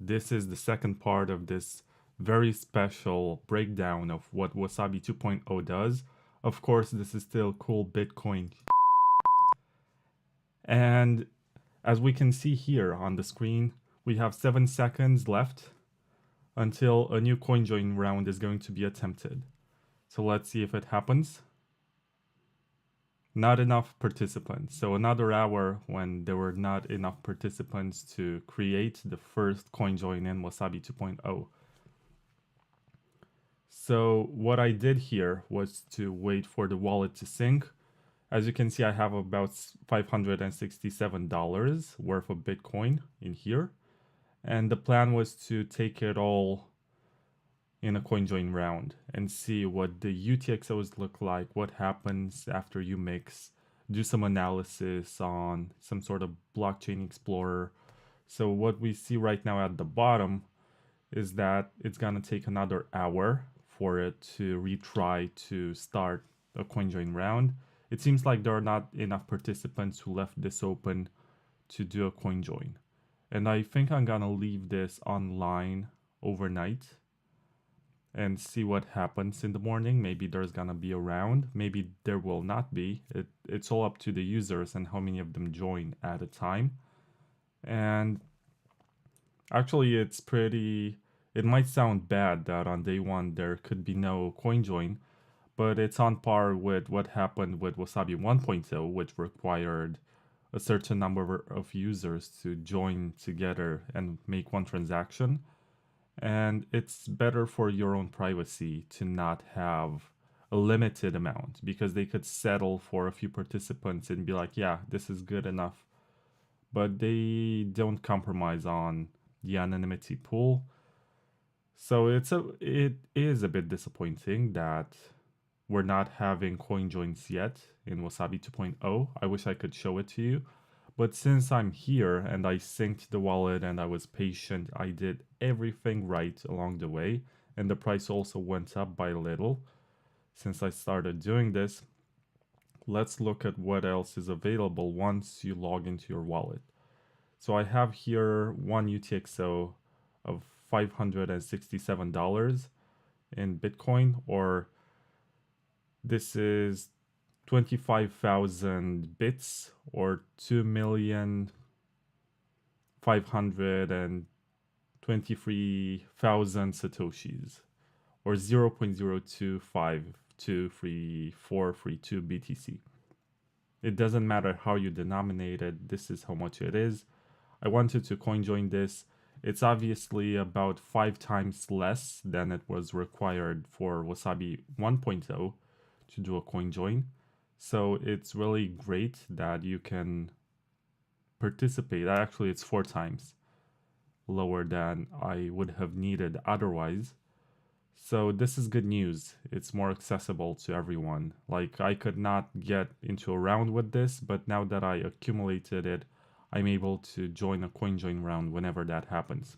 This is the second part of this very special breakdown of what Wasabi 2.0 does. Of course, this is still cool Bitcoin. And as we can see here on the screen, we have 7 seconds left until a new CoinJoin round is going to be attempted. So let's see if it happens. Not enough participants. So another hour when there were not enough participants to create the first CoinJoin in Wasabi 2.0. So what I did here was to wait for the wallet to sync. As you can see, I have about $567 worth of Bitcoin in here. And the plan was to take it all in a CoinJoin round and see what the UTXOs look like, what happens after you mix, do some analysis on some sort of blockchain explorer. So what we see right now at the bottom is that it's gonna take another hour for it to retry to start a CoinJoin round. It seems like there are not enough participants who left this open to do a CoinJoin. And I think I'm gonna leave this online overnight and see what happens in the morning. Maybe there's gonna be a round, maybe there will not be. It's all up to the users and how many of them join at a time. And actually it might sound bad that on day one there could be no CoinJoin, but it's on par with what happened with Wasabi 1.0, which required a certain number of users to join together and make one transaction. And it's better for your own privacy to not have a limited amount, because they could settle for a few participants and be like, yeah, this is good enough. But they don't compromise on the anonymity pool. So it is a bit disappointing that we're not having CoinJoins yet in Wasabi 2.0. I wish I could show it to you. But since I'm here and I synced the wallet and I was patient, I did everything right along the way. And the price also went up by a little since I started doing this. Let's look at what else is available once you log into your wallet. So I have here one UTXO of $567 in Bitcoin, or this is 25,000 bits, or 2,523,000 satoshis, or 0.02523432 BTC. It doesn't matter how you denominate it, this is how much it is. I wanted to CoinJoin this. It's obviously about 5 times less than it was required for Wasabi 1.0 to do a CoinJoin. So it's really great that you can participate. Actually, it's 4 times lower than I would have needed otherwise. So this is good news. It's more accessible to everyone. Like, I could not get into a round with this, but now that I accumulated it, I'm able to join a CoinJoin round whenever that happens.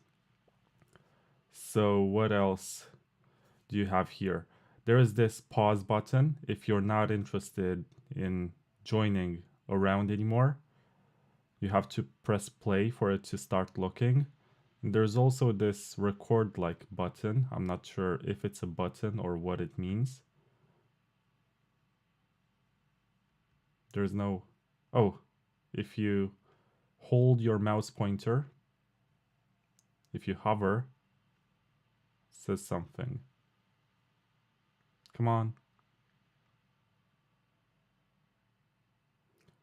So what else do you have here? There is this pause button if you're not interested in joining a round anymore. You have to press play for it to start looking. And there's also this record like button. I'm not sure if it's a button or what it means. There's no... Oh, if you hold your mouse pointer, if you hover, it says something. Come on.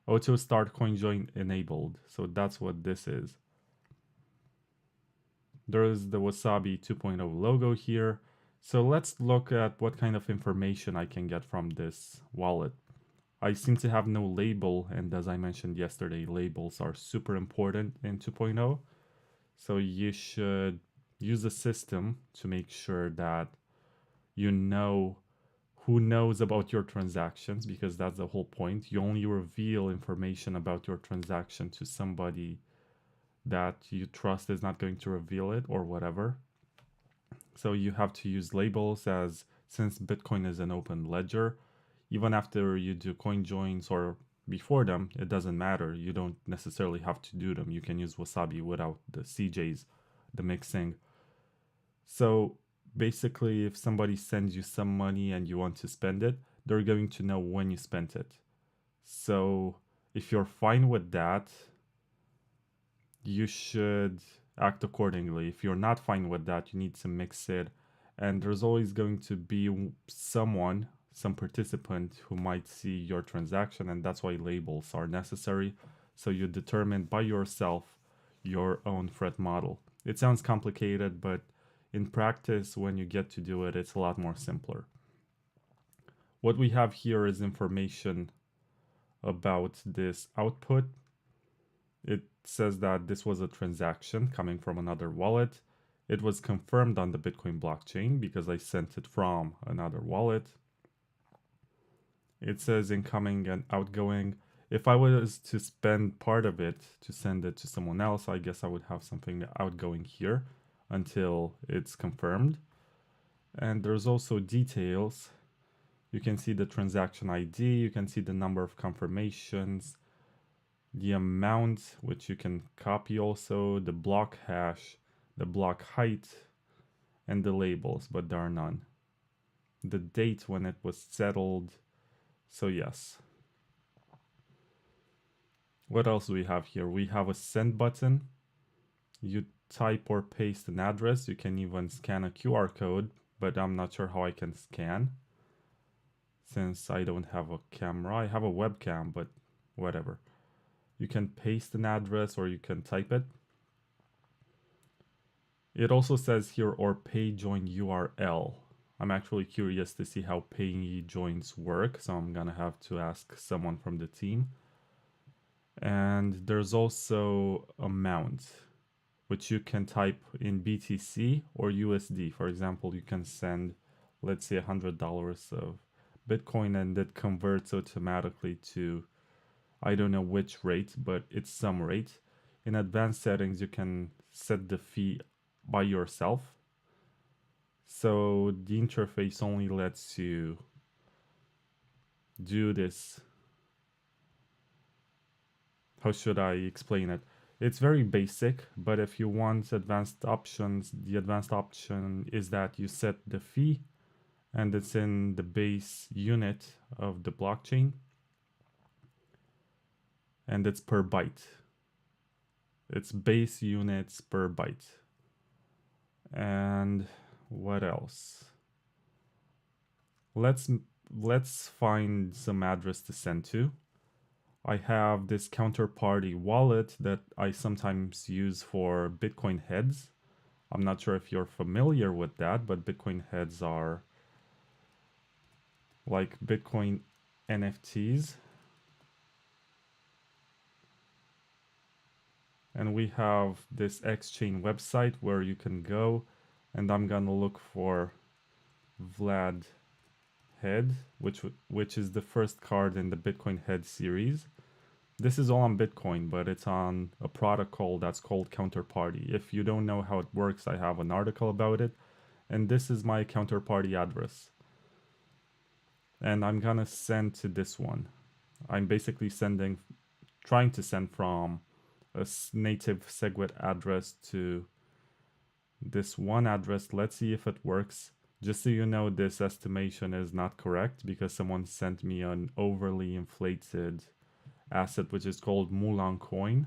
Auto start CoinJoin enabled. So that's what this is. There is the Wasabi 2.0 logo here. So let's look at what kind of information I can get from this wallet. I seem to have no label, and as I mentioned yesterday, labels are super important in 2.0. So you should use a system to make sure that you know who knows about your transactions, because that's the whole point. You only reveal information about your transaction to somebody that you trust is not going to reveal it or whatever. So you have to use labels, as since Bitcoin is an open ledger, even after you do CoinJoins or before them, it doesn't matter. You don't necessarily have to do them. You can use Wasabi without the CJs the mixing. So basically, if somebody sends you some money and you want to spend it, they're going to know when you spent it. So if you're fine with that, you should act accordingly. If you're not fine with that, you need to mix it. And there's always going to be someone, some participant who might see your transaction, and that's why labels are necessary. So you determine by yourself your own threat model. It sounds complicated, but in practice, when you get to do it, it's a lot more simpler. What we have here is information about this output. It says that this was a transaction coming from another wallet. It was confirmed on the Bitcoin blockchain because I sent it from another wallet. It says incoming and outgoing. If I was to spend part of it to send it to someone else, I guess I would have something outgoing here until it's confirmed. And there's also details. You can see the transaction ID, you can see the number of confirmations, the amount, which you can copy also, the block hash, the block height, and the labels, but there are none. The date when it was settled. So yes. What else do we have here? We have a send button. You type or paste an address. You can even scan a QR code, but I'm not sure how I can scan since I don't have a camera. I have a webcam, but whatever. You can paste an address or you can type it. It also says here or pay join URL. I'm actually curious to see how pay joins work, so I'm gonna have to ask someone from the team. And there's also amount, which you can type in BTC or USD. For example, you can send, let's say, $100 of Bitcoin and it converts automatically to, I don't know which rate, but it's some rate. In advanced settings, you can set the fee by yourself. So the interface only lets you do this. How should I explain it? It's very basic, but if you want advanced options, the advanced option is that you set the fee and it's in the base unit of the blockchain and it's per byte. It's base units per byte. And what else? Let's find some address to send to. I have this counterparty wallet that I sometimes use for Bitcoin heads. I'm not sure if you're familiar with that, but Bitcoin heads are like Bitcoin NFTs. And we have this Exchange website where you can go, and I'm gonna look for Vlad Head, which is the first card in the Bitcoin Head series. This is all on Bitcoin, but it's on a protocol that's called Counterparty. If you don't know how it works, I have an article about it. And this is my Counterparty address. And I'm gonna send to this one. I'm basically trying to send from a native SegWit address to this one address. Let's see if it works. Just so you know, this estimation is not correct because someone sent me an overly inflated asset which is called Moulin Coin.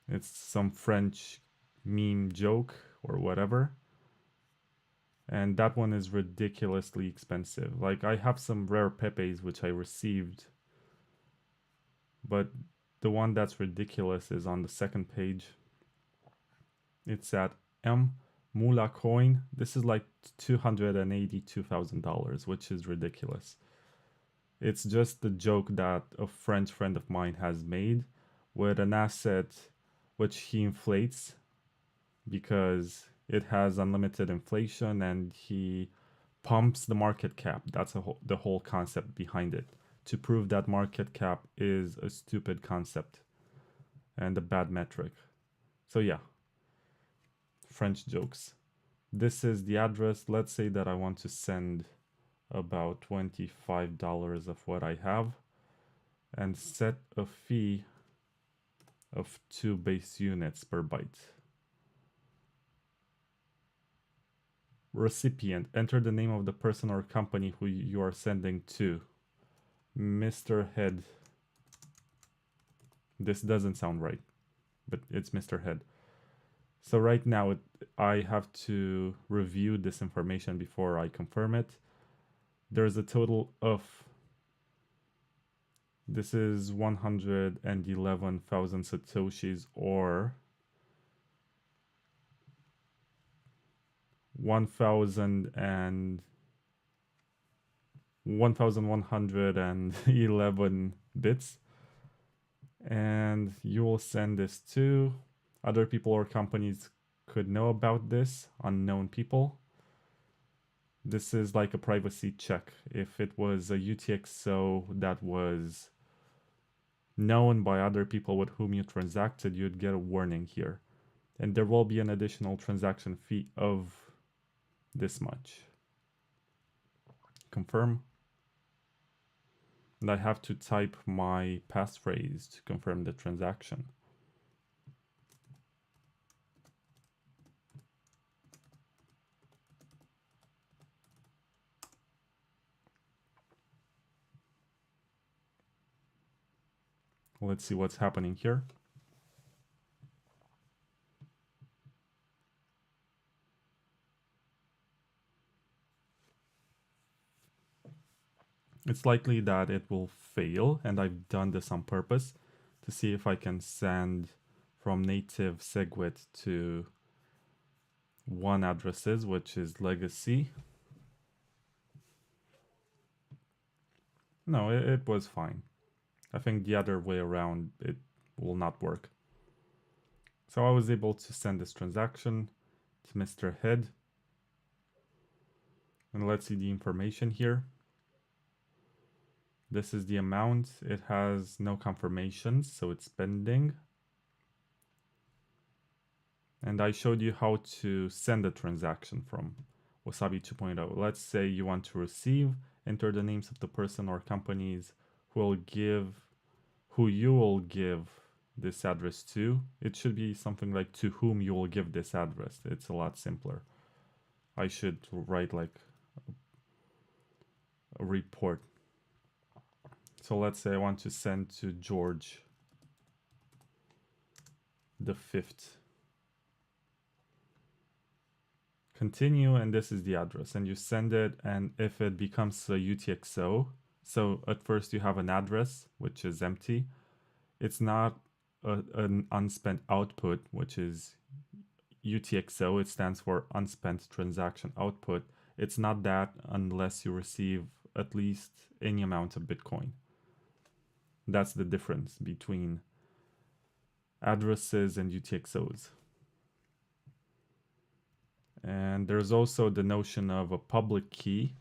It's some French meme joke or whatever. And that one is ridiculously expensive. Like, I have some rare Pepes which I received, but the one that's ridiculous is on the second page. It's at Moula Coin. This is like $282,000, which is ridiculous. It's just the joke that a French friend of mine has made with an asset which he inflates because it has unlimited inflation and he pumps the market cap. That's the whole concept behind it. To prove that market cap is a stupid concept and a bad metric. So yeah, French jokes. This is the address. Let's say that I want to send about $25 of what I have and set a fee of 2 base units per byte. recipient, enter the name of the person or company who you are sending to. Mr. Head. This doesn't sound right, but it's Mr. Head. So right now I have to review this information before I confirm it. There's a total of, this is 111,000 satoshis, or 1,111 bits. And you will send this to other people or companies could know about this, unknown people. This is like a privacy check. If it was a UTXO that was known by other people with whom you transacted, you'd get a warning here. And there will be an additional transaction fee of this much. Confirm. And I have to type my passphrase to confirm the transaction. Let's see what's happening here. It's likely that it will fail, and I've done this on purpose to see if I can send from native SegWit to one addresses, which is legacy. No, it was fine. I think the other way around, it will not work. So I was able to send this transaction to Mr. Head. And let's see the information here. This is the amount. It has no confirmations, so it's pending. And I showed you how to send a transaction from Wasabi 2.0. Let's say you want to receive, enter the names of the person or companies who you will give this address to. It should be something like to whom you will give this address. It's a lot simpler. I should write like a report. So let's say I want to send to George the 5th. Continue, and this is the address, and you send it, and if it becomes a UTXO, so at first you have an address which is empty. It's not an unspent output, which is UTXO. It stands for unspent transaction output. It's not that unless you receive at least any amount of Bitcoin. That's the difference between addresses and UTXOs. And there's also the notion of a public key,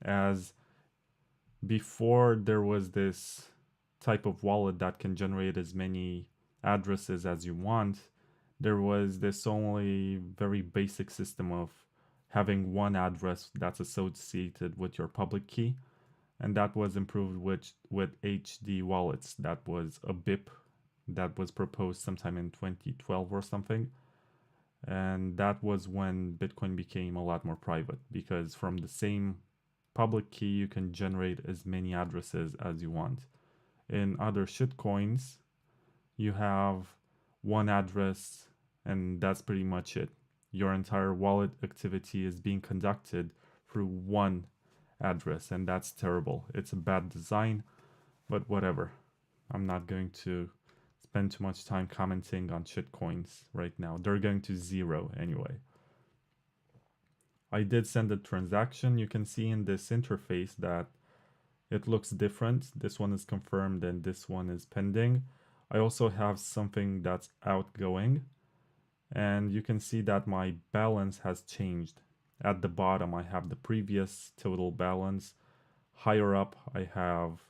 as before there was this type of wallet that can generate as many addresses as you want. There was this only very basic system of having one address that's associated with your public key. And that was improved with HD wallets. That was a BIP that was proposed sometime in 2012 or something. And that was when Bitcoin became a lot more private, because from the same public key you can generate as many addresses as you want. In other shitcoins, you have one address and that's pretty much it. Your entire wallet activity is being conducted through one address, and that's terrible. It's a bad design, but whatever. I'm not going to spend too much time commenting on shitcoins right now. They're going to zero anyway. I did send a transaction. You can see in this interface that it looks different. This one is confirmed and this one is pending. I also have something that's outgoing, and you can see that my balance has changed. At the bottom I have the previous total balance. Higher up I have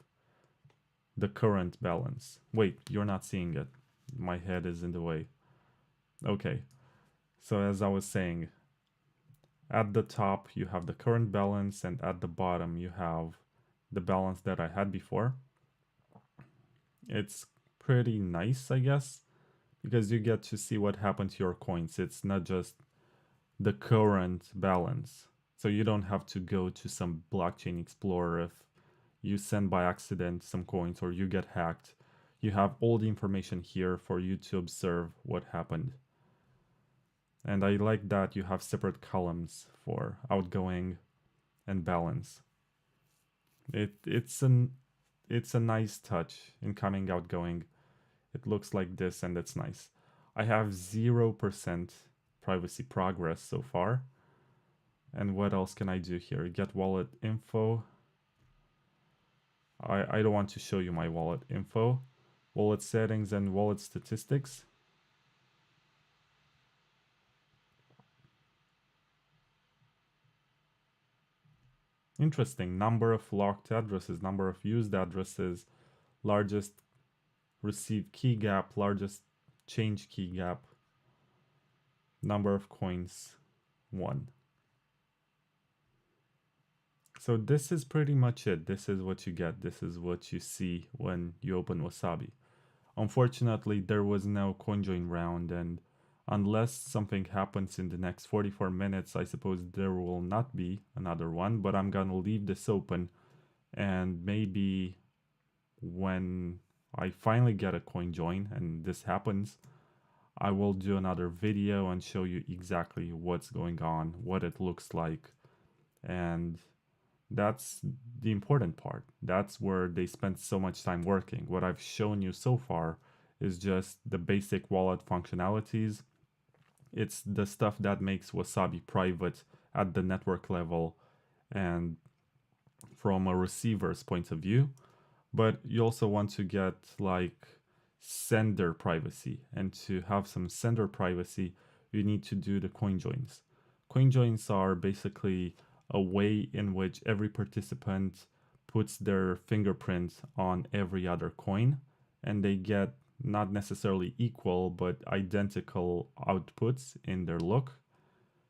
the current balance. Wait, you're not seeing it. My head is in the way. Okay, so as I was saying, at the top you have the current balance, and at the bottom you have the balance that I had before. It's pretty nice, I guess, because you get to see what happened to your coins. It's not just the current balance. So you don't have to go to some blockchain explorer if you send by accident some coins or you get hacked. You have all the information here for you to observe what happened. And I like that you have separate columns for outgoing and balance. It's a nice touch. Incoming, outgoing. It looks like this and it's nice. I have 0% privacy progress so far. And what else can I do here? Get wallet info. I don't want to show you my wallet info. Wallet settings and wallet statistics. Interesting. Number of locked addresses, number of used addresses, largest received key gap, largest change key gap, number of coins, 1. So this is pretty much it. This is what you get. This is what you see when you open Wasabi. Unfortunately, there was no CoinJoin round, and unless something happens in the next 44 minutes, I suppose there will not be another one, but I'm gonna leave this open, and maybe when I finally get a CoinJoin and this happens, I will do another video and show you exactly what's going on, what it looks like, and that's the important part. That's where they spend so much time working. What I've shown you so far is just the basic wallet functionalities. It's the stuff that makes Wasabi private at the network level and from a receiver's point of view. But you also want to get like sender privacy. And to have some sender privacy, you need to do the CoinJoins. CoinJoins are basically a way in which every participant puts their fingerprint on every other coin, and they get not necessarily equal but identical outputs in their look.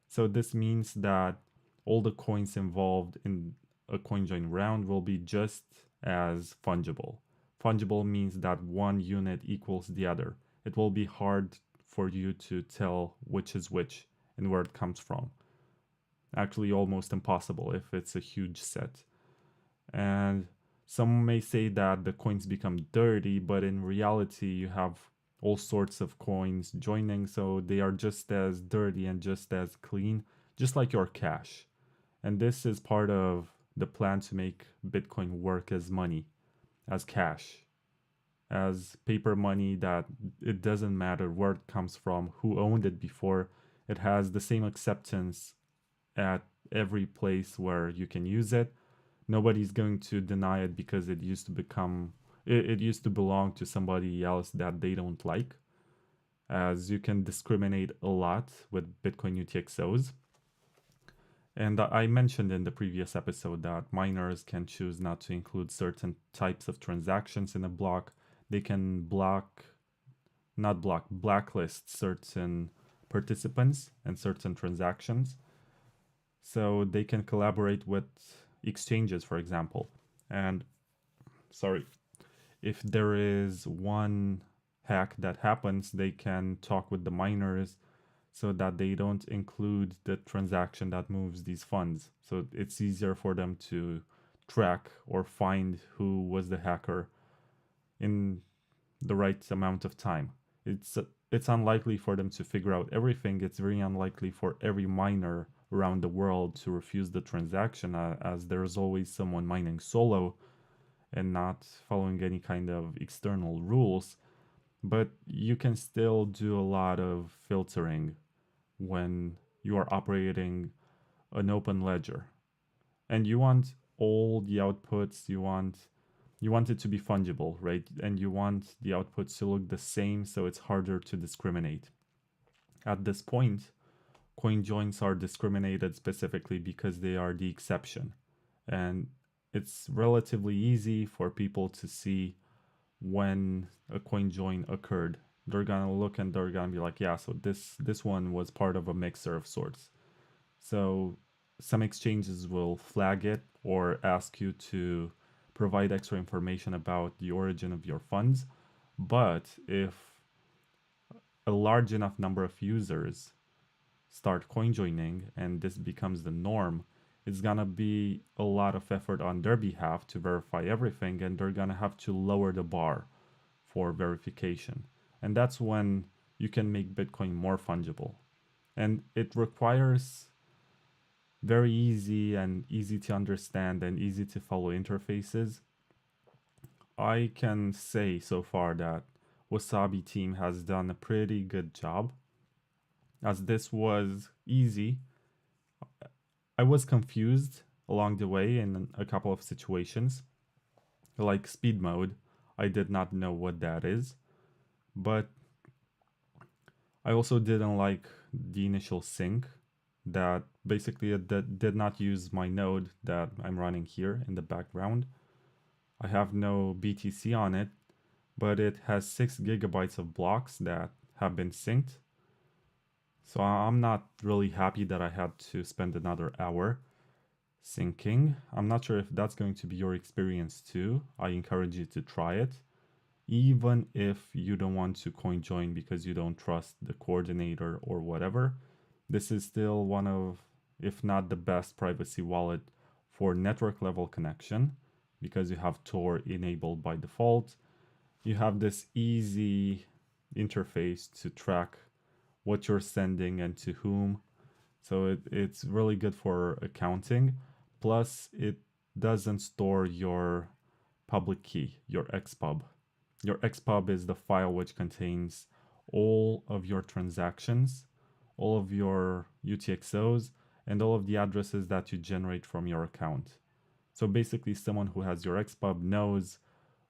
So this means that all the coins involved in a CoinJoin round will be just as fungible. Fungible means that one unit equals the other. It will be hard for you to tell which is which and where it comes from. Actually, almost impossible if it's a huge set. And some may say that the coins become dirty, but in reality, you have all sorts of coins joining, so they are just as dirty and just as clean, just like your cash. And this is part of the plan to make Bitcoin work as money, as cash, as paper money that it doesn't matter where it comes from, who owned it before. It has the same acceptance at every place where you can use it. Nobody's going to deny it because it used to belong to somebody else that they don't like, as you can discriminate a lot with Bitcoin UTXOs. And I mentioned in the previous episode that miners can choose not to include certain types of transactions in a block. They can blacklist certain participants and certain transactions. So they can collaborate with exchanges, for example. And if there is one hack that happens, they can talk with the miners so that they don't include the transaction that moves these funds. So it's easier for them to track or find who was the hacker in the right amount of time. It's unlikely for them to figure out everything. It's very unlikely for every miner around the world to refuse the transaction, as there's always someone mining solo and not following any kind of external rules. But you can still do a lot of filtering when you are operating an open ledger. And you want all the outputs, you want it to be fungible, right? And you want the outputs to look the same, so it's harder to discriminate. At this point, CoinJoins are discriminated specifically because they are the exception. And it's relatively easy for people to see when a CoinJoin occurred. They're gonna look and they're gonna be like, yeah, so this one was part of a mixer of sorts. So some exchanges will flag it or ask you to provide extra information about the origin of your funds. But if a large enough number of users start CoinJoining and this becomes the norm, it's gonna be a lot of effort on their behalf to verify everything, and they're gonna have to lower the bar for verification. And that's when you can make Bitcoin more fungible. And it requires very easy to understand and easy to follow interfaces. I can say so far that Wasabi team has done a pretty good job, as this was easy. I was confused along the way in a couple of situations, like speed mode. I did not know what that is, but I also didn't like the initial sync that basically that did not use my node that I'm running here in the background. I have no BTC on it, but it has 6 gigabytes of blocks that have been synced. So I'm not really happy that I had to spend another hour syncing. I'm not sure if that's going to be your experience too. I encourage you to try it, even if you don't want to CoinJoin because you don't trust the coordinator or whatever. This is still one of, if not the best privacy wallet for network level connection, because you have Tor enabled by default. You have this easy interface to track what you're sending and to whom. So it's really good for accounting. Plus, it doesn't store your public key, your XPub. Your XPub is the file which contains all of your transactions, all of your UTXOs, and all of the addresses that you generate from your account. So basically, someone who has your XPub knows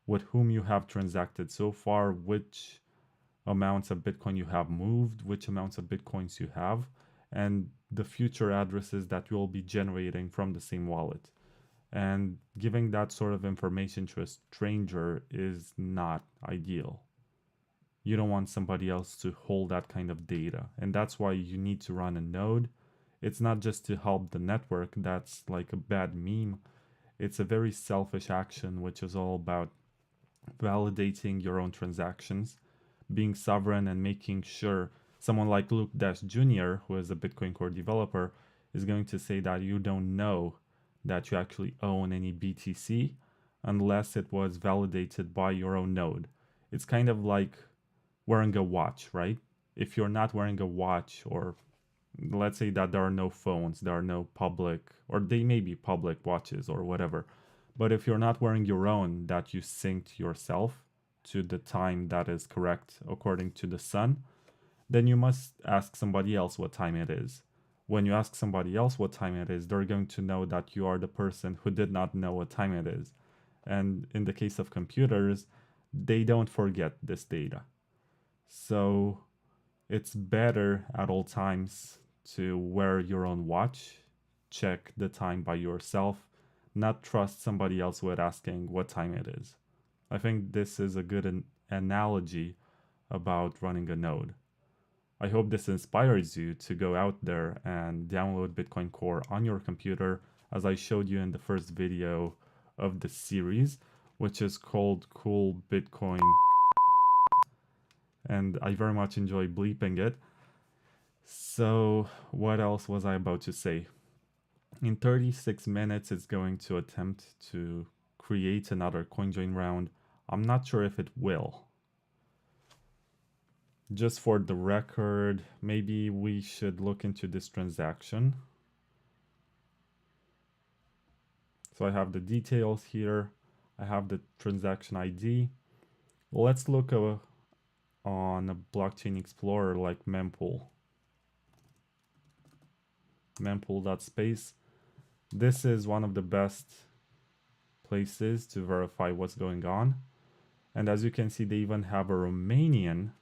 with whom you have transacted so far, which amounts of Bitcoin you have moved, which amounts of Bitcoins you have, and the future addresses that you'll be generating from the same wallet. And giving that sort of information to a stranger is not ideal. You don't want somebody else to hold that kind of data. And that's why you need to run a node. It's not just to help the network, that's like a bad meme. It's a very selfish action, which is all about validating your own transactions, being sovereign, and making sure someone like Luke Dash Jr., who is a Bitcoin Core developer, is going to say that you don't know that you actually own any BTC unless it was validated by your own node. It's kind of like wearing a watch, right? If you're not wearing a watch, or let's say that there are no phones, there are no public, or they may be public watches or whatever, but if you're not wearing your own that you synced yourself to the time that is correct according to the sun, then you must ask somebody else what time it is. When you ask somebody else what time it is, they're going to know that you are the person who did not know what time it is. And in the case of computers, they don't forget this data. So it's better at all times to wear your own watch, check the time by yourself, not trust somebody else with asking what time it is. I think this is a good analogy about running a node. I hope this inspires you to go out there and download Bitcoin Core on your computer, as I showed you in the first video of the series, which is called Cool Bitcoin. And I very much enjoy bleeping it. So what else was I about to say? In 36 minutes, it's going to attempt to create another CoinJoin round. I'm not sure if it will. Just for the record, maybe we should look into this transaction. So I have the details here. I have the transaction ID. Let's look on a blockchain explorer like mempool. Mempool.space. This is one of the best places to verify what's going on. And as you can see, they even have a Romanian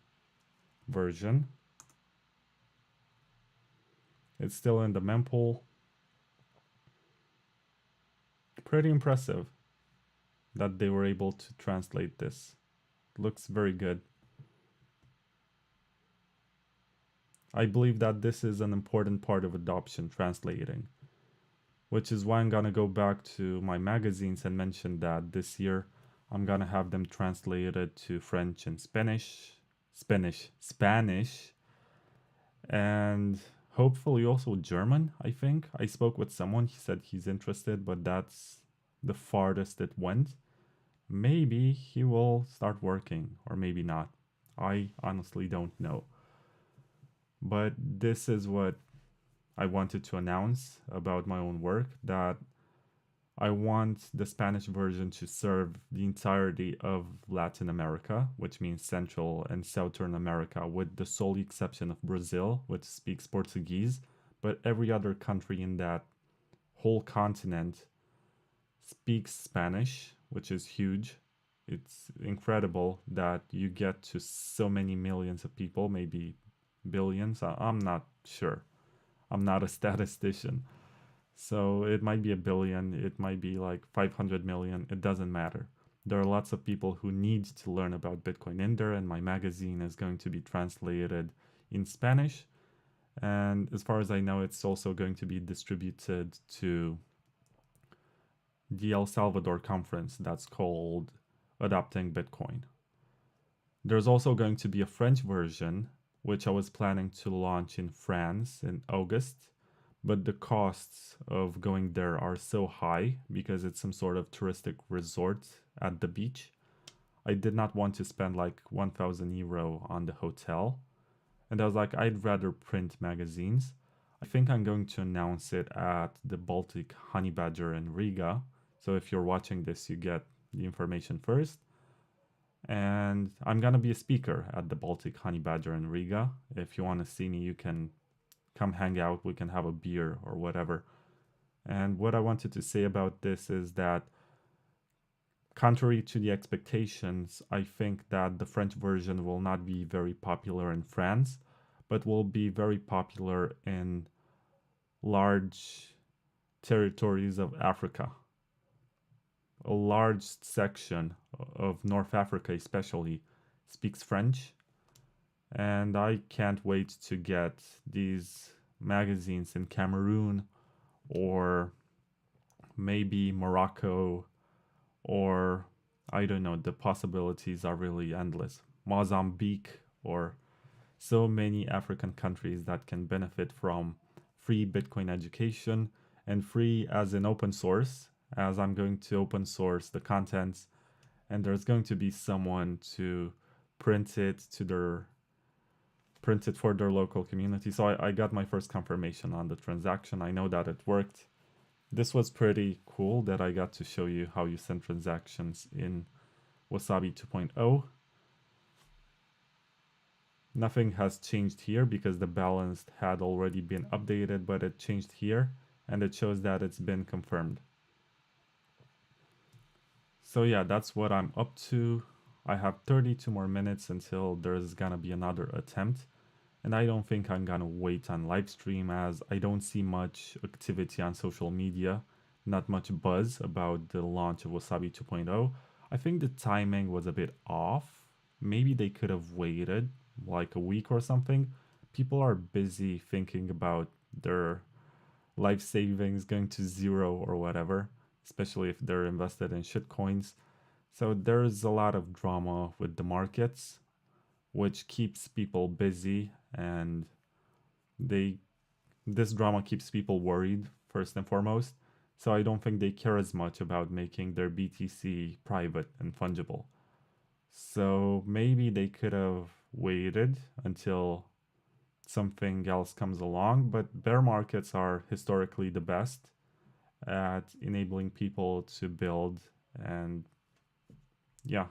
version. It's still in the mempool. Pretty impressive that they were able to translate this. Looks very good. I believe that this is an important part of adoption, translating, which is why I'm gonna go back to my magazines and mention that this year I'm gonna have them translated to French and Spanish, and hopefully also German, I think. I spoke with someone, he said he's interested, but that's the farthest it went. Maybe he will start working, or maybe not. I honestly don't know. But this is what I wanted to announce about my own work, that I want the Spanish version to serve the entirety of Latin America, which means Central and Southern America, with the sole exception of Brazil, which speaks Portuguese. But every other country in that whole continent speaks Spanish, which is huge. It's incredible that you get to so many millions of people, maybe billions. I'm not sure. I'm not a statistician. So it might be a billion, it might be like 500 million, it doesn't matter. There are lots of people who need to learn about Bitcoin in there, and my magazine is going to be translated in Spanish. And as far as I know, it's also going to be distributed to the El Salvador conference that's called Adopting Bitcoin. There's also going to be a French version, which I was planning to launch in France in August, but the costs of going there are so high because it's some sort of touristic resort at the beach. I did not want to spend like 1,000 euro on the hotel. And I was like, I'd rather print magazines. I think I'm going to announce it at the Baltic Honey Badger in Riga. So if you're watching this, you get the information first. And I'm gonna be a speaker at the Baltic Honey Badger in Riga. If you want to see me, you can come hang out, we can have a beer or whatever. And what I wanted to say about this is that, contrary to the expectations, I think that the French version will not be very popular in France, but will be very popular in large territories of Africa. A large section of North Africa, especially, speaks French. And I can't wait to get these magazines in Cameroon or maybe Morocco, or I don't know, the possibilities are really endless. Mozambique, or so many African countries that can benefit from free Bitcoin education, and free as in open source, as I'm going to open source the contents, and there's going to be someone to print it for their local community. So I got my first confirmation on the transaction. I know that it worked. This was pretty cool that I got to show you how you send transactions in Wasabi 2.0. Nothing has changed here because the balance had already been updated, but it changed here and it shows that it's been confirmed. So yeah, that's what I'm up to. I have 32 more minutes until there's gonna be another attempt. And I don't think I'm gonna wait on live stream, as I don't see much activity on social media, not much buzz about the launch of Wasabi 2.0. I think the timing was a bit off. Maybe they could have waited like a week or something. People are busy thinking about their life savings going to zero or whatever, especially if they're invested in shitcoins. So there's a lot of drama with the markets, which keeps people busy, and this drama keeps people worried first and foremost. So I don't think they care as much about making their BTC private and fungible. So maybe they could have waited until something else comes along, but bear markets are historically the best at enabling people to build, and yeah,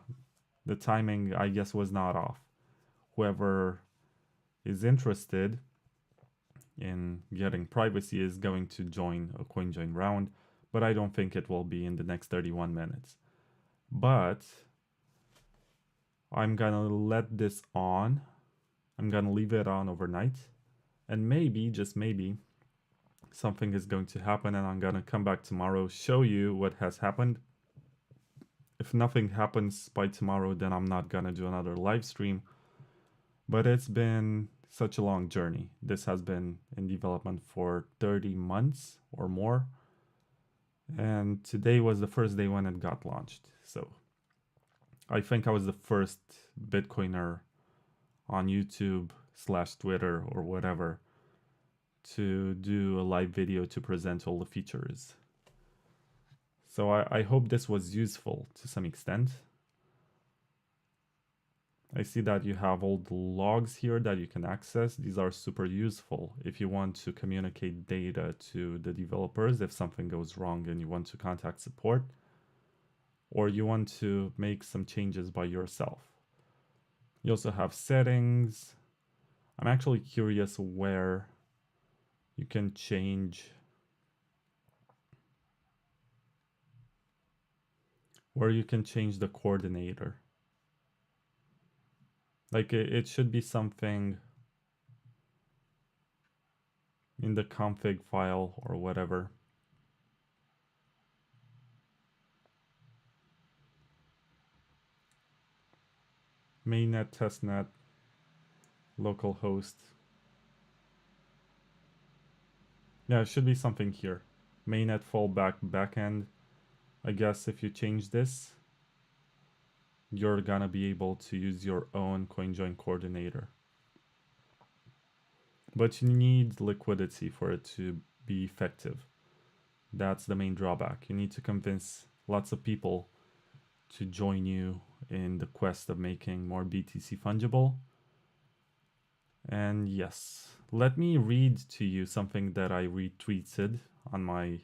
the timing I guess was not off. Whoever is interested in getting privacy is going to join a CoinJoin round, but I don't think it will be in the next 31 minutes. But I'm gonna let this on. I'm gonna leave it on overnight, and maybe, just maybe, something is going to happen and I'm gonna come back tomorrow, show you what has happened. If nothing happens by tomorrow, then I'm not gonna do another live stream. But it's been such a long journey. This has been in development for 30 months or more. And today was the first day when it got launched. So I think I was the first Bitcoiner on YouTube / Twitter or whatever to do a live video to present all the features. So I hope this was useful to some extent. I see that you have all the logs here that you can access. These are super useful if you want to communicate data to the developers if something goes wrong and you want to contact support, or you want to make some changes by yourself. You also have settings. I'm actually curious where you can change the coordinator. Like it should be something in the config file or whatever. Mainnet, testnet, localhost. Yeah, it should be something here. Mainnet fallback backend. I guess if you change this, you're gonna be able to use your own CoinJoin coordinator. But you need liquidity for it to be effective. That's the main drawback. You need to convince lots of people to join you in the quest of making more BTC fungible. And yes, let me read to you something that I retweeted on my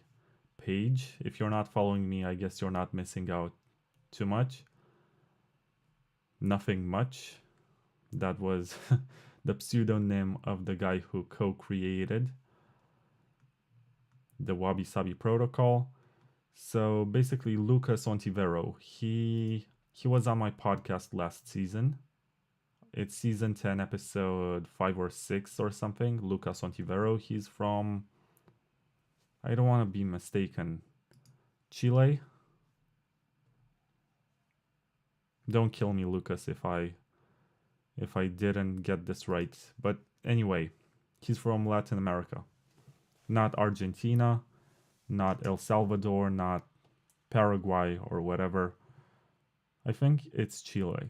page. If you're not following me, I guess you're not missing out too much. Nothing much. That was the pseudonym of the guy who co-created the Wasabi protocol. So basically, Lucas Ontivero, he was on my podcast last season. It's season 10, episode 5 or 6 or something. Lucas Ontivero, he's from, I don't want to be mistaken, Chile. Don't kill me, Lucas, if I didn't get this right. But anyway, he's from Latin America. Not Argentina, not El Salvador, not Paraguay or whatever. I think it's Chile.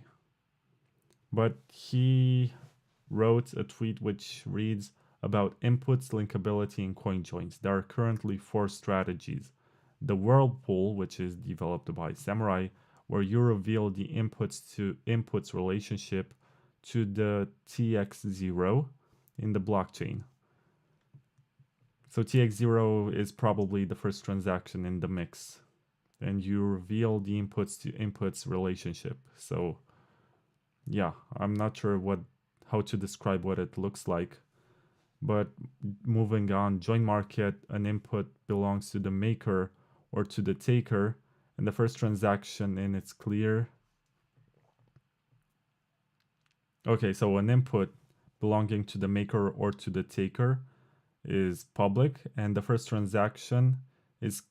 But he wrote a tweet which reads about inputs linkability in CoinJoins. There are currently 4 strategies. The Whirlpool, which is developed by Samurai, where you reveal the inputs to inputs relationship to the TX0 in the blockchain. So TX0 is probably the first transaction in the mix, and you reveal the inputs to inputs relationship. So yeah, I'm not sure how to describe what it looks like, but moving on, join market, an input belongs to the maker or to the taker, and the first transaction in it's clear. Okay, so an input belonging to the maker or to the taker is public, and the first transaction is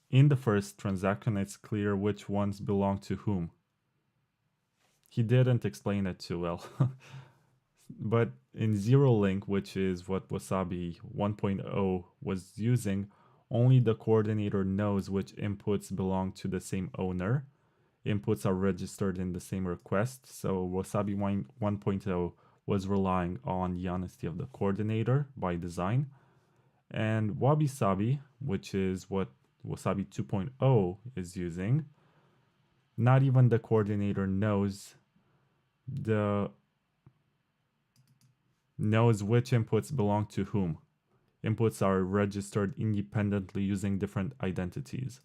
in the first transaction it's clear which ones belong to whom. He didn't explain it too well. But in Zero Link, which is what Wasabi 1.0 was using, only the coordinator knows which inputs belong to the same owner. Inputs are registered in the same request, so Wasabi 1.0 was relying on the honesty of the coordinator by design. And Wabi-Sabi, which is what Wasabi 2.0 is using, not even the coordinator knows which inputs belong to whom. Inputs are registered independently using different identities.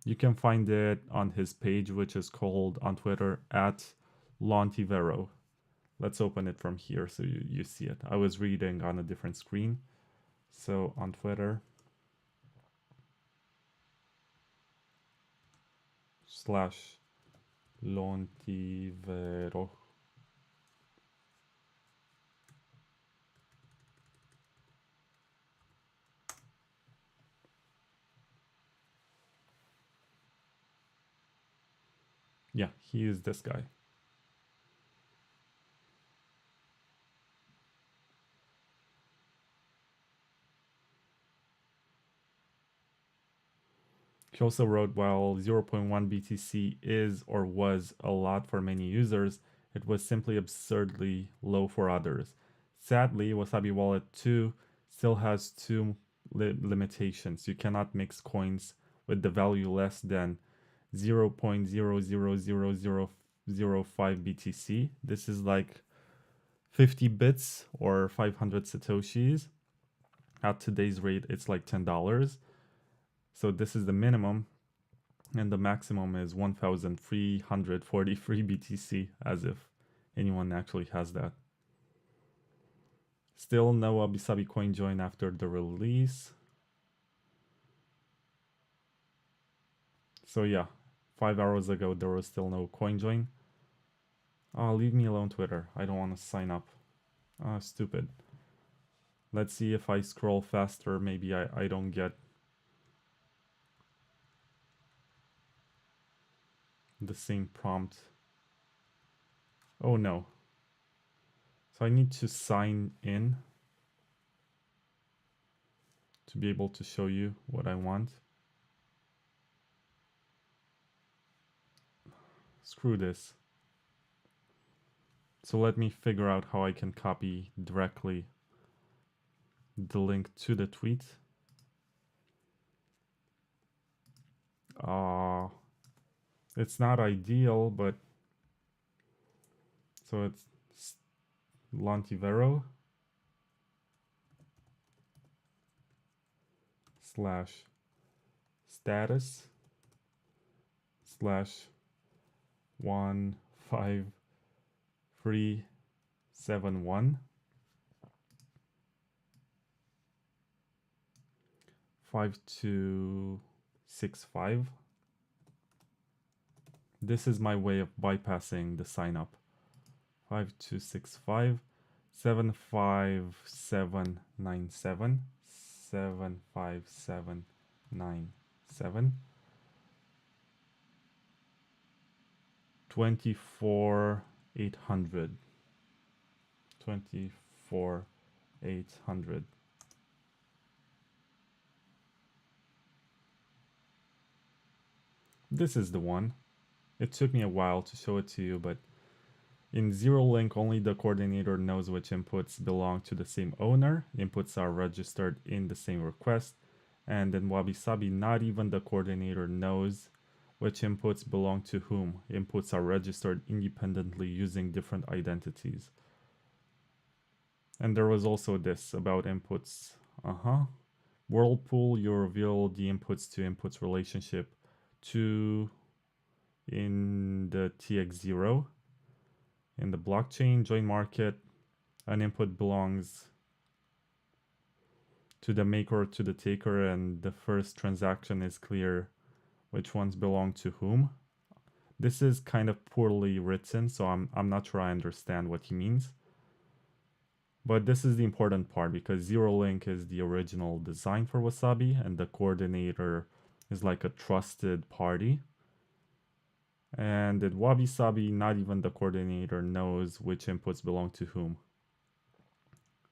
You can find it on his page, which is called on Twitter @Lontivero. Let's open it from here so you see it. I was reading on a different screen. So on Twitter /Lontivero. Yeah, he is this guy. He also wrote, while 0.1 BTC is or was a lot for many users, it was simply absurdly low for others. Sadly, Wasabi Wallet 2 still has two limitations. You cannot mix coins with the value less than 0.000005 BTC. This is like 50 bits or 500 Satoshis. At today's rate, it's like $10. So this is the minimum, and the maximum is 1,343 BTC, as if anyone actually has that. Still no Wasabi CoinJoin after the release. So yeah, 5 hours ago there was still no CoinJoin. Oh, leave me alone, Twitter. I don't want to sign up. Oh, stupid. Let's see if I scroll faster, maybe I don't get the same prompt. Oh no. So I need to sign in to be able to show you what I want. Screw this. So let me figure out how I can copy directly the link to the tweet. It's not ideal, but so it's Lantivero /status /15371 5265. This is my way of bypassing the sign up. 5265 75797 75797 24800 24800. This is the one. It took me a while to show it to you, but in ZeroLink, only the coordinator knows which inputs belong to the same owner. Inputs are registered in the same request. And in Wasabi, not even the coordinator knows which inputs belong to whom. Inputs are registered independently using different identities. And there was also this about inputs. Whirlpool, you reveal the inputs to inputs relationship to in the TX0. In the blockchain join market, an input belongs to the maker or to the taker, and the first transaction is clear which ones belong to whom. This is kind of poorly written, so I'm not sure I understand what he means. But this is the important part, because ZeroLink is the original design for Wasabi, and the coordinator is like a trusted party. And at Wasabi, not even the coordinator knows which inputs belong to whom.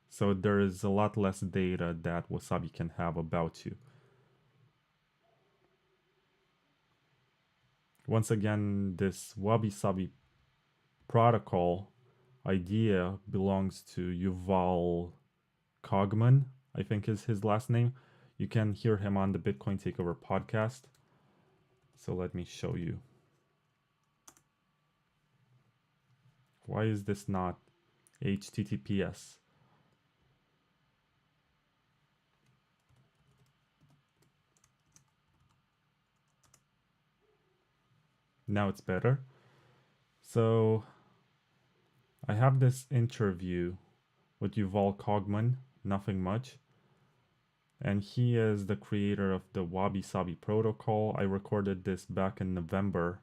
So there is a lot less data that Wasabi can have about you. Once again, this Wasabi protocol idea belongs to Yuval Kogman, I think is his last name. You can hear him on the Bitcoin Takeover podcast. So let me show you. Why is this not HTTPS? Now it's better. So I have this interview with Yuval Kogman, nothing much. And he is the creator of the Wasabi protocol. I recorded this back in November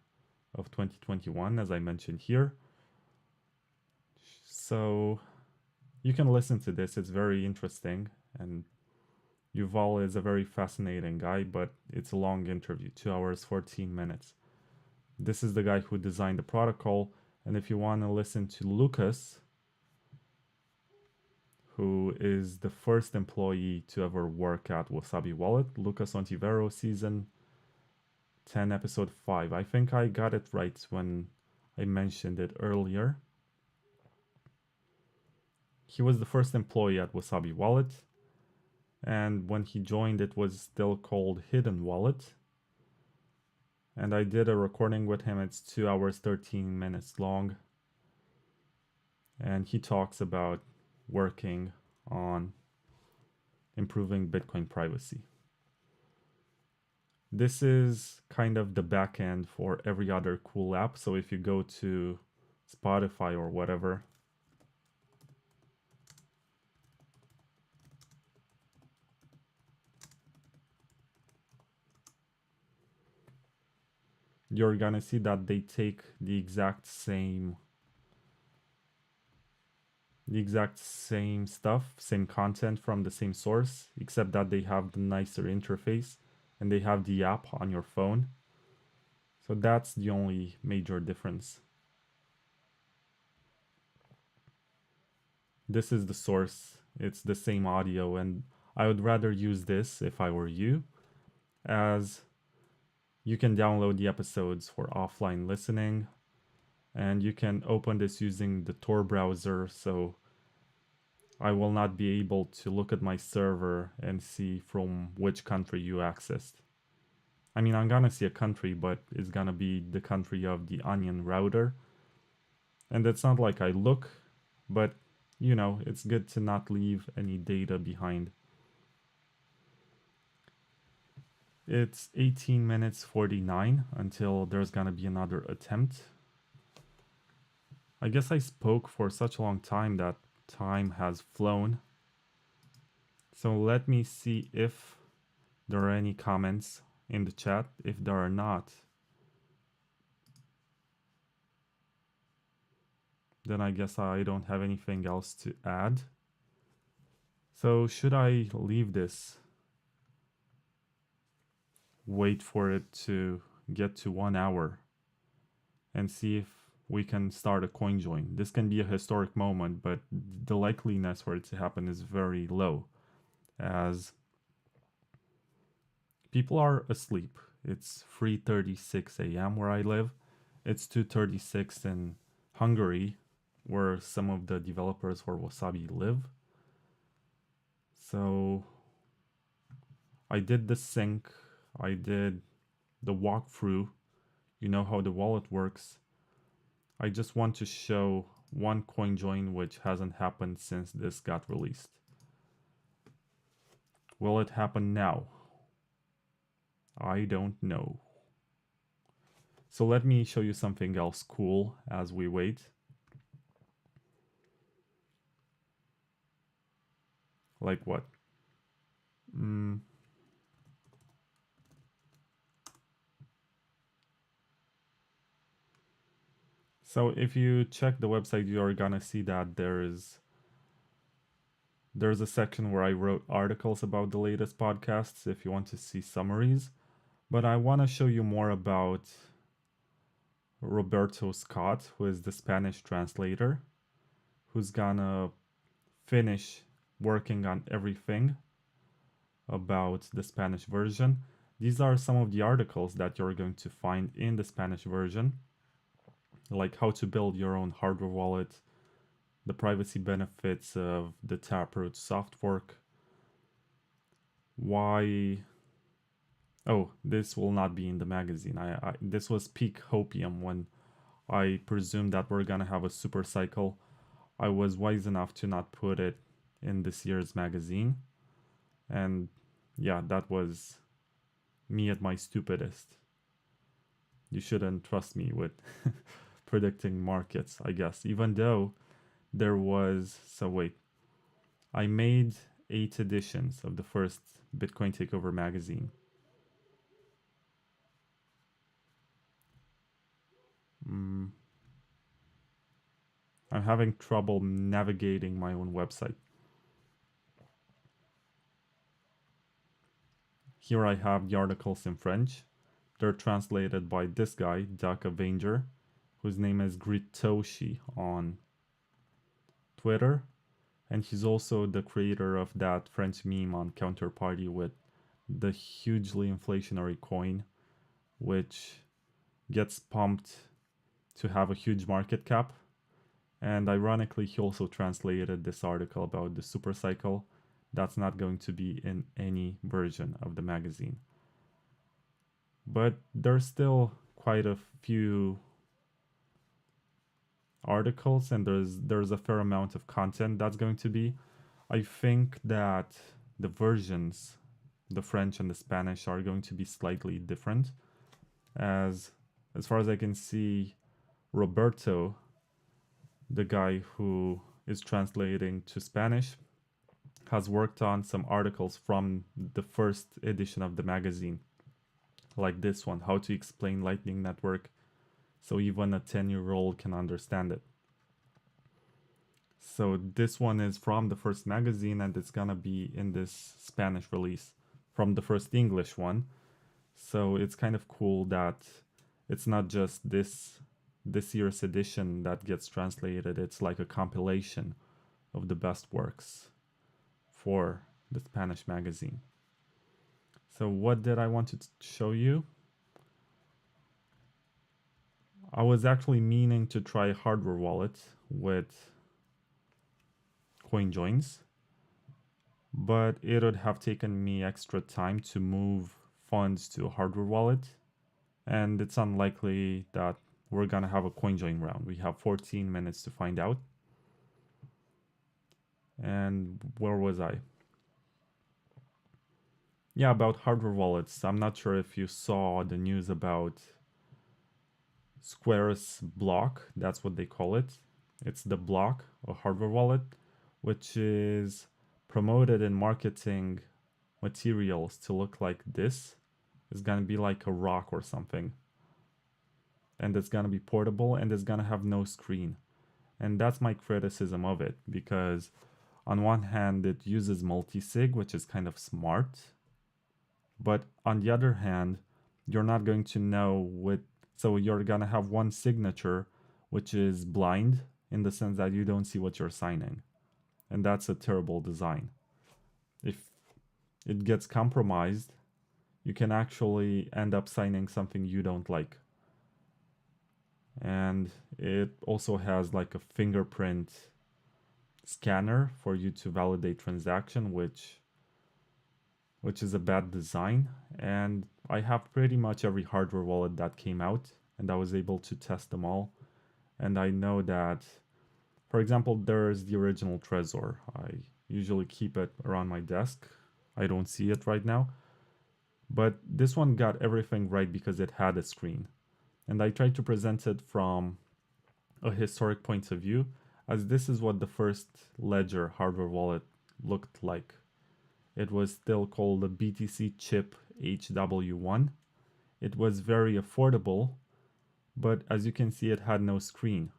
of 2021, as I mentioned here. So you can listen to this, it's very interesting. And Yuval is a very fascinating guy, but it's a long interview, 2 hours, 14 minutes. This is the guy who designed the protocol. And if you want to listen to Lucas, who is the first employee to ever work at Wasabi Wallet, Lucas Ontivero, season 10, episode 5. I think I got it right when I mentioned it earlier. He was the first employee at Wasabi Wallet. And when he joined, it was still called Hidden Wallet. And I did a recording with him. It's 2 hours, 13 minutes long. And he talks about working on improving Bitcoin privacy. This is kind of the backend for every other cool app. So if you go to Spotify or whatever, you're gonna see that they take the exact same stuff, same content from the same source, except that they have the nicer interface and they have the app on your phone. So that's the only major difference. This is the source. It's the same audio, and I would rather use this if I were you, as you can download the episodes for offline listening, and you can open this using the Tor browser, so I will not be able to look at my server and see from which country you accessed. I mean, I'm gonna see a country, but it's gonna be the country of the Onion router. And it's not like I look, but you know, it's good to not leave any data behind. It's 18 minutes 49 until there's gonna be another attempt. I guess I spoke for such a long time that time has flown. So let me see if there are any comments in the chat. If there are not, then I guess I don't have anything else to add. So should I leave this? Wait for it to get to 1 hour and see if we can start a CoinJoin. This can be a historic moment, but the likeliness for it to happen is very low, as people are asleep. It's 3:36 a.m. where I live. It's 2:36 in Hungary, where some of the developers for Wasabi live. So I did the sync, I did the walkthrough. You know how the wallet works. I just want to show one CoinJoin which hasn't happened since this got released. Will it happen now? I don't know. So let me show you something else cool as we wait. Like what? So if you check the website, you're gonna see that there's a section where I wrote articles about the latest podcasts if you want to see summaries. But I want to show you more about Roberto Scott, who is the Spanish translator, who's gonna finish working on everything about the Spanish version. These are some of the articles that you're going to find in the Spanish version, like how to build your own hardware wallet, the privacy benefits of the Taproot soft fork, why... Oh, this will not be in the magazine. This was peak hopium when I presumed that we're gonna have a super cycle. I was wise enough to not put it in this year's magazine. And yeah, that was me at my stupidest. You shouldn't trust me with predicting markets, I guess. Even though there was... So wait. I made 8 editions of the first Bitcoin Takeover magazine. I'm having trouble navigating my own website. Here I have the articles in French. They're translated by this guy, Daka Vanger, whose name is Gritoshi on Twitter. And he's also the creator of that French meme on Counterparty with the hugely inflationary coin, which gets pumped to have a huge market cap. And ironically, he also translated this article about the super cycle That's not going to be in any version of the magazine. But there's still quite a few articles, and there's a fair amount of content that's going to be. I think that the versions, the French and the Spanish, are going to be slightly different. As far as I can see, Roberto, the guy who is translating to Spanish, has worked on some articles from the first edition of the magazine, like this one, How to Explain Lightning Network so even a 10-year-old can understand it. So this one is from the first magazine, and it's gonna be in this Spanish release from the first English one. So it's kind of cool that it's not just this year's edition that gets translated. It's like a compilation of the best works for the Spanish magazine. So what did I want to show you? I was actually meaning to try hardware wallet with CoinJoins, but it would have taken me extra time to move funds to a hardware wallet, and it's unlikely that we're gonna have a CoinJoin round. We have 14 minutes to find out. And where was I? Yeah, about hardware wallets. I'm not sure if you saw the news about Square's block. That's what they call it. It's the block, a hardware wallet, which is promoted in marketing materials to look like this. It's gonna be like a rock or something. And it's gonna be portable, and it's gonna have no screen. And that's my criticism of it, because on one hand it uses multi-sig, which is kind of smart, but on the other hand, you're not going to know so you're gonna have one signature which is blind, in the sense that you don't see what you're signing. And that's a terrible design. If it gets compromised, you can actually end up signing something you don't like. And it also has like a fingerprint scanner for you to validate transaction, which is a bad design. And I have pretty much every hardware wallet that came out, and I was able to test them all. And I know that, for example, there's the original Trezor. I usually keep it around my desk. I don't see it right now. But this one got everything right because it had a screen. And I tried to present it from a historic point of view, as this is what the first Ledger hardware wallet looked like. It was still called the BTC chip HW1. It was very affordable, but as you can see, it had no screen.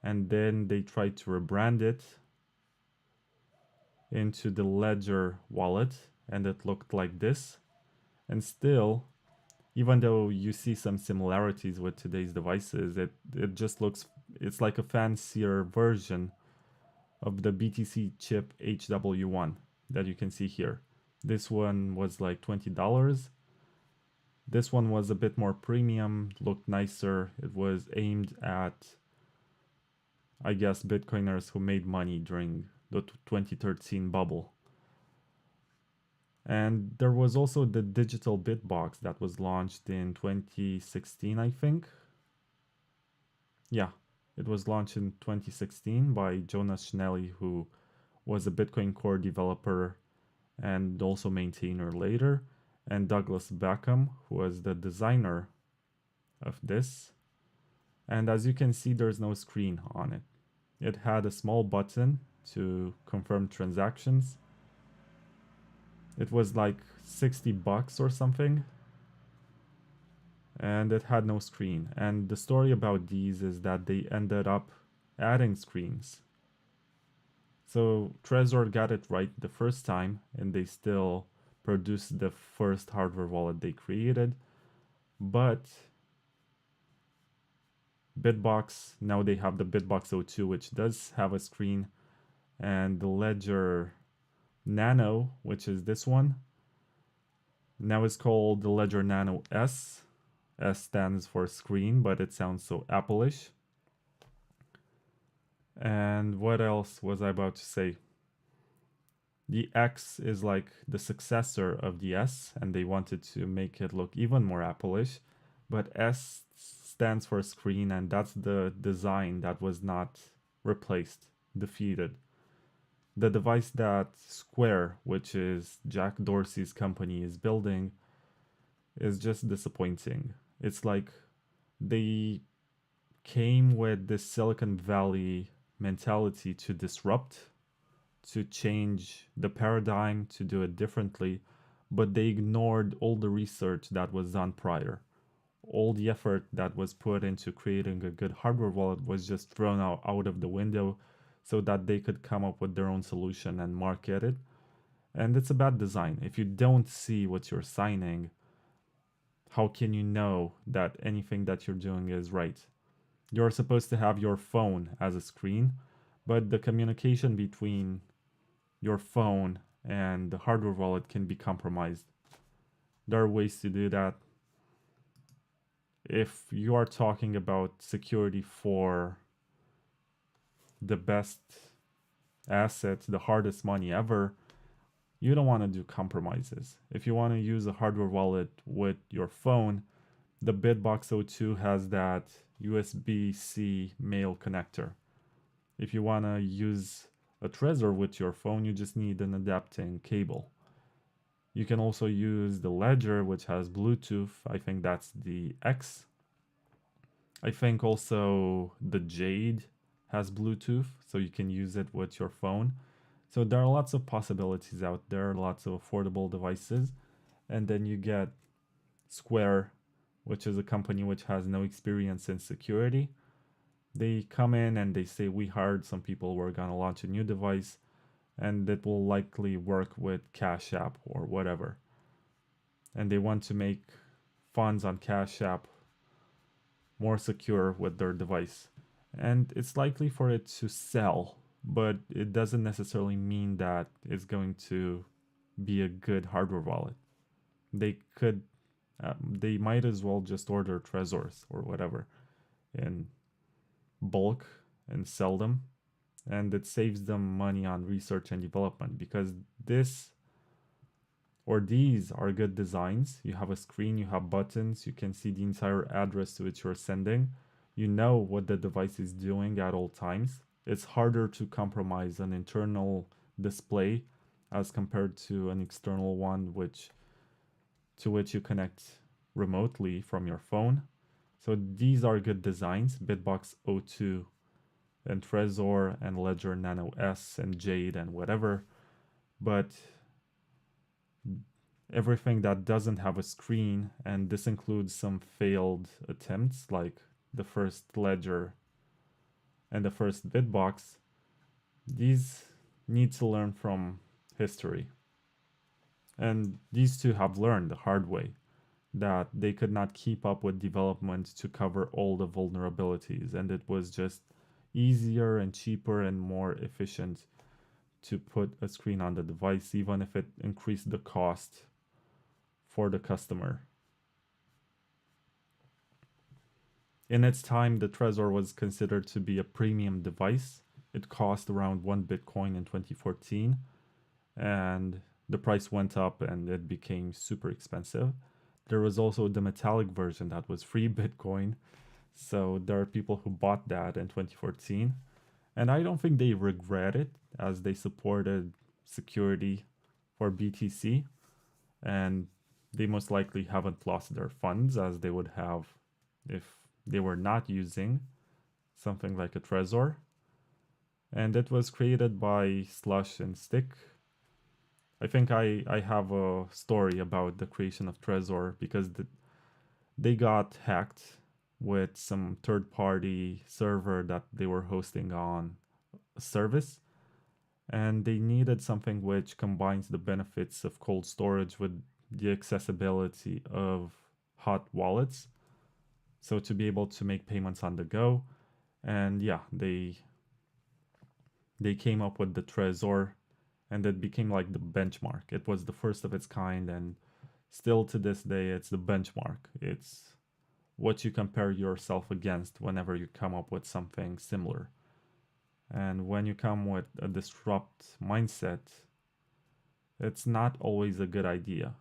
And then they tried to rebrand it into the Ledger wallet, and it looked like this. And still, even though you see some similarities with today's devices, it just looks, it's like a fancier version of the BTC chip HW1 that you can see here. This one was like $20. This one was a bit more premium, looked nicer. It was aimed at, I guess, Bitcoiners who made money during the 2013 bubble. And there was also the digital Bitbox that was launched in 2016, I think. Yeah, it was launched in 2016 by Jonas Schnelli, who was a Bitcoin Core developer and also maintainer later, and Douglas Beckham, who was the designer of this. And as you can see, there's no screen on it. It had a small button to confirm transactions. It was like $60 or something. And it had no screen. And the story about these is that they ended up adding screens. So Trezor got it right the first time, and they still produced the first hardware wallet they created. But Bitbox, now they have the Bitbox 02, which does have a screen, and the Ledger Nano, which is this one, now is called the Ledger Nano S. S stands for screen, but it sounds so Apple-ish. And what else was I about to say? The X is like the successor of the S, and they wanted to make it look even more Apple-ish. But S stands for screen, and that's the design that was not replaced, defeated. The device that Square, which is Jack Dorsey's company, is building is just disappointing. It's like they came with this Silicon Valley mentality to disrupt, to change the paradigm, to do it differently, but they ignored all the research that was done prior. All the effort that was put into creating a good hardware wallet was just thrown out of the window so that they could come up with their own solution and market it. And it's a bad design. If you don't see what you're signing, how can you know that anything that you're doing is right? You're supposed to have your phone as a screen, but the communication between your phone and the hardware wallet can be compromised. There are ways to do that. If you are talking about security for the best asset, the hardest money ever, you don't want to do compromises. If you want to use a hardware wallet with your phone, the Bitbox O2 has that USB-C male connector. If you want to use a Trezor with your phone, you just need an adapting cable. You can also use the Ledger, which has Bluetooth. I think that's the X. I think also the Jade has Bluetooth, so you can use it with your phone. So there are lots of possibilities out there, lots of affordable devices. And then you get Square, which is a company which has no experience in security. They come in and they say, we hired some people, we're going to launch a new device, and it will likely work with Cash App or whatever. And they want to make funds on Cash App more secure with their device. And it's likely for it to sell, but it doesn't necessarily mean that it's going to be a good hardware wallet. They might as well just order Trezors or whatever in bulk and sell them, and it saves them money on research and development, because these are good designs. You have a screen, you have buttons, you can see the entire address to which you're sending. You know what the device is doing at all times. It's harder to compromise an internal display as compared to an external one to which you connect remotely from your phone. So these are good designs, Bitbox O2 and Trezor and Ledger Nano S and Jade and whatever. But everything that doesn't have a screen, and this includes some failed attempts like the first Ledger and the first Bitbox, these need to learn from history. And these two have learned the hard way that they could not keep up with development to cover all the vulnerabilities, and it was just easier and cheaper and more efficient to put a screen on the device, even if it increased the cost for the customer. In its time, the Trezor was considered to be a premium device. It cost around 1 Bitcoin in 2014, and the price went up and it became super expensive. There was also the metallic version that was 3 Bitcoin, so there are people who bought that in 2014. And I don't think they regret it, as they supported security for BTC, and they most likely haven't lost their funds as they would have if they were not using something like a Trezor. And it was created by Slush and Stick. I think I have a story about the creation of Trezor, because they got hacked with some third-party server that they were hosting on a service, and they needed something which combines the benefits of cold storage with the accessibility of hot wallets, so to be able to make payments on the go. And yeah, they came up with the Trezor, and it became like the benchmark. It was the first of its kind, and still to this day it's the benchmark. It's what you compare yourself against whenever you come up with something similar. And when you come with a disrupt mindset, It's not always a good idea.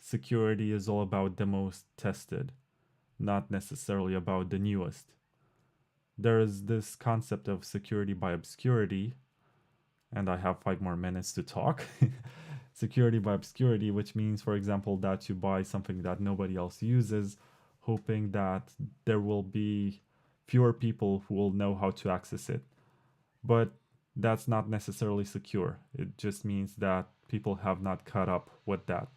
Security is all about the most tested, not necessarily about the newest. There is this concept of security by obscurity, and I have 5 more minutes to talk. Security by obscurity, which means, for example, that you buy something that nobody else uses, hoping that there will be fewer people who will know how to access it. But that's not necessarily secure. It just means that people have not caught up with that.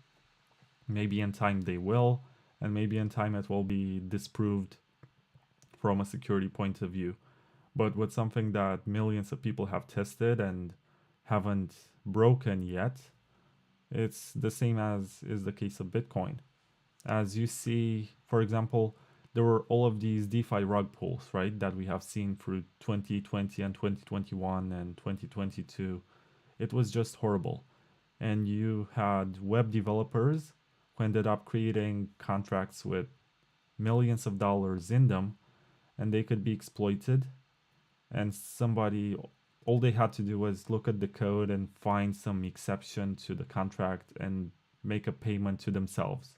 Maybe in time they will, and maybe in time it will be disproved from a security point of view. But with something that millions of people have tested and haven't broken yet, it's the same as is the case of Bitcoin. As you see, for example, there were all of these DeFi rug pulls, right, that we have seen through 2020 and 2021 and 2022. It was just horrible. And you had web developers who ended up creating contracts with millions of dollars in them, and they could be exploited. And somebody, all they had to do was look at the code and find some exception to the contract and make a payment to themselves.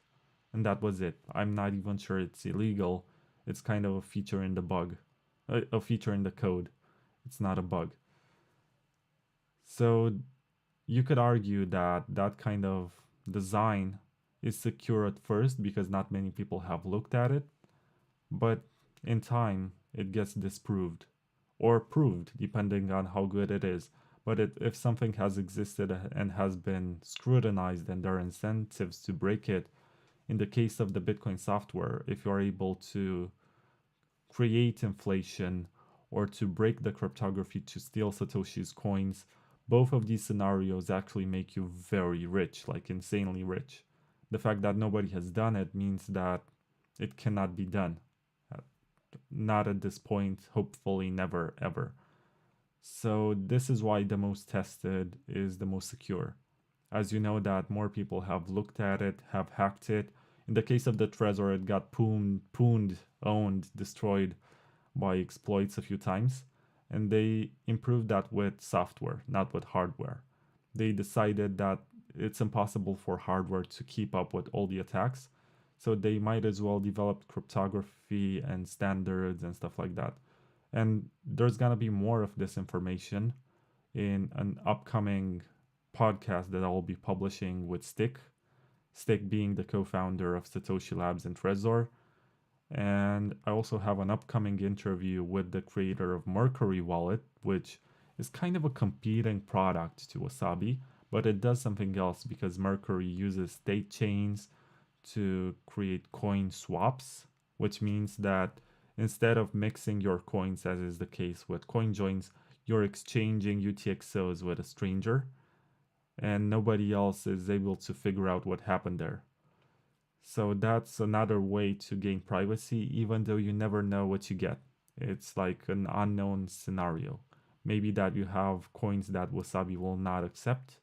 And that was it. I'm not even sure it's illegal. It's kind of a feature in the bug, a feature in the code. It's not a bug. So you could argue that that kind of design is secure at first because not many people have looked at it, but in time it gets disproved or proved depending on how good it is. But if something has existed and has been scrutinized and there are incentives to break it, in the case of the Bitcoin software, if you're able to create inflation or to break the cryptography to steal Satoshi's coins, both of these scenarios actually make you very rich, like insanely rich. The fact that nobody has done it means that it cannot be done. Not at this point, hopefully never ever. So this is why the most tested is the most secure. As you know that more people have looked at it, have hacked it. In the case of the Trezor, it got pooned, owned, destroyed by exploits a few times. And they improved that with software, not with hardware. They decided that it's impossible for hardware to keep up with all the attacks. So they might as well develop cryptography and standards and stuff like that. And there's gonna be more of this information in an upcoming podcast that I will be publishing with Stick. Stick being the co-founder of Satoshi Labs and Trezor. And I also have an upcoming interview with the creator of Mercury Wallet, which is kind of a competing product to Wasabi, but it does something else because Mercury uses state chains to create coin swaps, which means that instead of mixing your coins, as is the case with CoinJoins, you're exchanging UTXOs with a stranger, and nobody else is able to figure out what happened there. So that's another way to gain privacy, even though you never know what you get. It's like an unknown scenario. Maybe that you have coins that Wasabi will not accept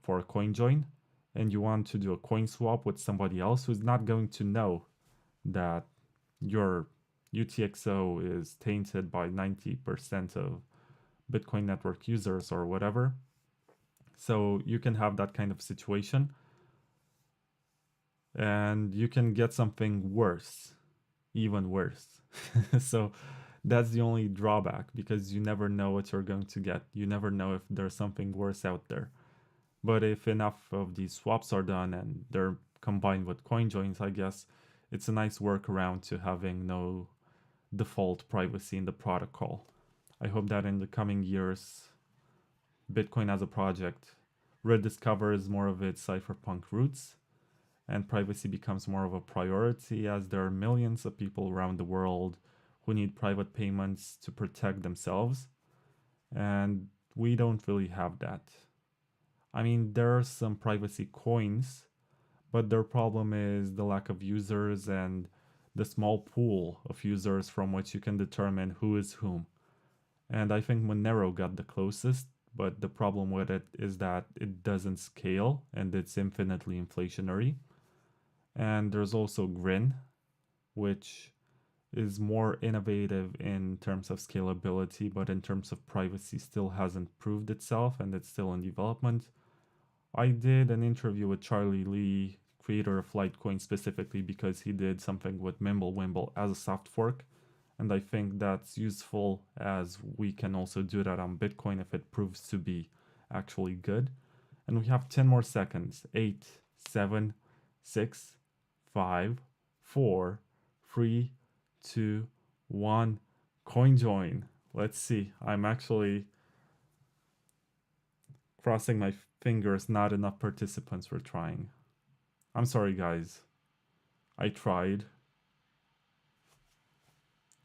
for a CoinJoin, and you want to do a coin swap with somebody else who's not going to know that your UTXO is tainted by 90% of Bitcoin network users or whatever. So you can have that kind of situation, and you can get something worse, even worse. So that's the only drawback, because you never know what you're going to get. You never know if there's something worse out there. But if enough of these swaps are done and they're combined with CoinJoins, I guess it's a nice workaround to having no default privacy in the protocol. I hope that in the coming years, Bitcoin as a project rediscovers more of its cypherpunk roots and privacy becomes more of a priority, as there are millions of people around the world who need private payments to protect themselves, and we don't really have that. I mean, there are some privacy coins, but their problem is the lack of users and the small pool of users from which you can determine who is whom. And I think Monero got the closest, but the problem with it is that it doesn't scale and it's infinitely inflationary. And there's also Grin, which is more innovative in terms of scalability, but in terms of privacy still hasn't proved itself and it's still in development. I did an interview with Charlie Lee, creator of Litecoin, specifically because he did something with Mimblewimble as a soft fork. And I think that's useful, as we can also do that on Bitcoin if it proves to be actually good. And we have 10 more seconds. 8, 7, 6, 5, 4, 3, 2, 1. CoinJoin. Let's see. I'm actually crossing my fingers. Not enough participants were trying. I'm sorry, guys. I tried.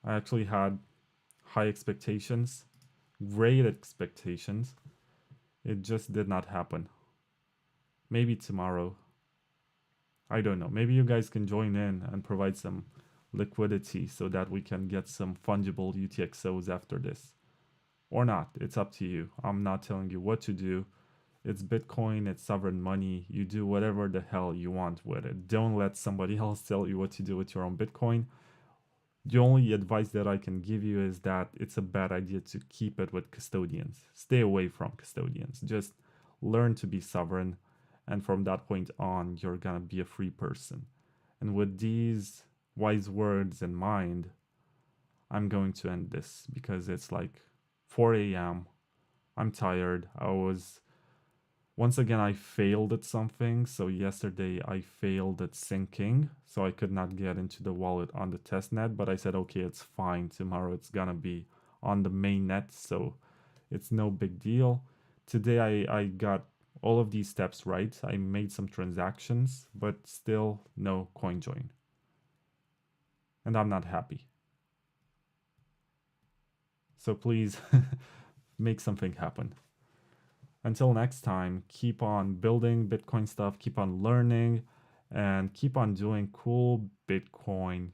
I actually had high expectations, great expectations. It just did not happen. Maybe tomorrow. I don't know. Maybe you guys can join in and provide some liquidity so that we can get some fungible UTXOs after this. Or not. It's up to you. I'm not telling you what to do. It's Bitcoin, it's sovereign money. You do whatever the hell you want with it. Don't let somebody else tell you what to do with your own Bitcoin. The only advice that I can give you is that it's a bad idea to keep it with custodians. Stay away from custodians. Just learn to be sovereign, and from that point on, you're gonna be a free person. And with these wise words in mind, I'm going to end this because it's like 4 a.m. I'm tired. Once again, I failed at something. So yesterday I failed at syncing, so I could not get into the wallet on the testnet, but I said, okay, it's fine. Tomorrow it's gonna be on the main net, so it's no big deal. Today I got all of these steps right. I made some transactions, but still no CoinJoin. And I'm not happy. So please make something happen. Until next time, keep on building Bitcoin stuff, keep on learning, and keep on doing cool Bitcoin